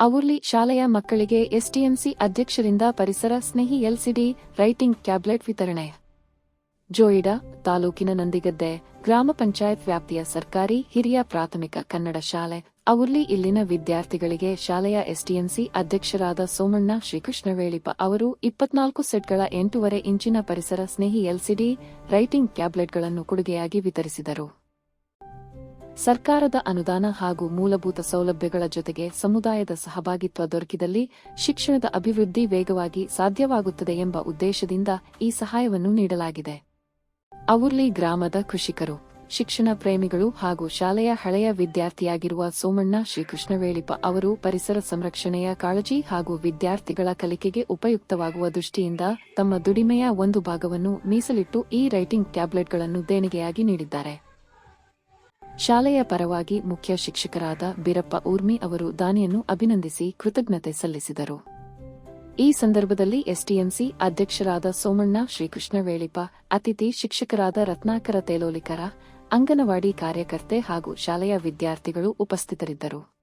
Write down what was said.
ಅವುರ್ಲಿ ಶಾಲೆಯ ಮಕ್ಕಳಿಗೆ ಎಸ್ಟಿಎಂಸಿ ಅಧ್ಯಕ್ಷರಿಂದ ಪರಿಸರ ಸ್ನೇಹಿ ಎಲ್ಸಿಡಿ ರೈಟಿಂಗ್ ಟ್ಯಾಬ್ಲೆಟ್ ವಿತರಣೆ. ಜೋಯಿಡಾ ತಾಲೂಕಿನ ನಂದಿಗದ್ದೆ ಗ್ರಾಮ ಪಂಚಾಯತ್ ವ್ಯಾಪ್ತಿಯ ಸರ್ಕಾರಿ ಹಿರಿಯ ಪ್ರಾಥಮಿಕ ಕನ್ನಡ ಶಾಲೆ ಅವುರ್ಲಿ ಇಲ್ಲಿನ ವಿದ್ಯಾರ್ಥಿಗಳಿಗೆ ಶಾಲೆಯ ಎಸ್ಟಿಎಂಸಿ ಅಧ್ಯಕ್ಷರಾದ ಸೋಮಣ್ಣ ಶ್ರೀಕೃಷ್ಣವೇಳಿಪ ಅವರು 24 ಸೆಟ್ಗಳ 8.5 ಇಂಚಿನ ಪರಿಸರ ಸ್ನೇಹಿ ಎಲ್ಸಿಡಿ ರೈಟಿಂಗ್ ಟ್ಯಾಬ್ಲೆಟ್ಗಳನ್ನು ಕೊಡುಗೆಯಾಗಿ ವಿತರಿಸಿದರು. ಸರ್ಕಾರದ ಅನುದಾನ ಹಾಗೂ ಮೂಲಭೂತ ಸೌಲಭ್ಯಗಳ ಜೊತೆಗೆ ಸಮುದಾಯದ ಸಹಭಾಗಿತ್ವ ದೊರಕಿದಲ್ಲಿ ಶಿಕ್ಷಣದ ಅಭಿವೃದ್ಧಿ ವೇಗವಾಗಿ ಸಾಧ್ಯವಾಗುತ್ತದೆ ಎಂಬ ಉದ್ದೇಶದಿಂದ ಈ ಸಹಾಯವನ್ನು ನೀಡಲಾಗಿದೆ. ಅವುರ್ಲಿ ಗ್ರಾಮದ ಕೃಷಿಕರು, ಶಿಕ್ಷಣ ಪ್ರೇಮಿಗಳು ಹಾಗೂ ಶಾಲೆಯ ಹಳೆಯ ವಿದ್ಯಾರ್ಥಿಯಾಗಿರುವ ಸೋಮಣ್ಣ ಶ್ರೀಕೃಷ್ಣವೇಳಿಪ ಅವರು ಪರಿಸರ ಸಂರಕ್ಷಣೆಯ ಕಾಳಜಿ ಹಾಗೂ ವಿದ್ಯಾರ್ಥಿಗಳ ಕಲಿಕೆಗೆ ಉಪಯುಕ್ತವಾಗುವ ದೃಷ್ಟಿಯಿಂದ ತಮ್ಮ ದುಡಿಮೆಯ ಒಂದು ಭಾಗವನ್ನು ಮೀಸಲಿಟ್ಟು ಈ ರೈಟಿಂಗ್ ಟ್ಯಾಬ್ಲೆಟ್ಗಳನ್ನು ದೇಣಿಗೆಯಾಗಿ ನೀಡಿದ್ದಾರೆ. ಶಾಲೆಯ ಪರವಾಗಿ ಮುಖ್ಯ ಶಿಕ್ಷಕರಾದ ಬೀರಪ್ಪ ಊರ್ಮಿ ಅವರು ದಾನಿಯನ್ನು ಅಭಿನಂದಿಸಿ ಕೃತಜ್ಞತೆ ಸಲ್ಲಿಸಿದರು. ಈ ಸಂದರ್ಭದಲ್ಲಿ ಎಸ್ಟಿಎಂಸಿ ಅಧ್ಯಕ್ಷರಾದ ಸೋಮಣ್ಣ ಶ್ರೀಕೃಷ್ಣವೇಳಿಪ, ಅತಿಥಿ ಶಿಕ್ಷಕರಾದ ರತ್ನಾಕರ ತೇಲೋಲಿಕರ, ಅಂಗನವಾಡಿ ಕಾರ್ಯಕರ್ತೆ ಹಾಗೂ ಶಾಲೆಯ ವಿದ್ಯಾರ್ಥಿಗಳು ಉಪಸ್ಥಿತರಿದ್ದರು.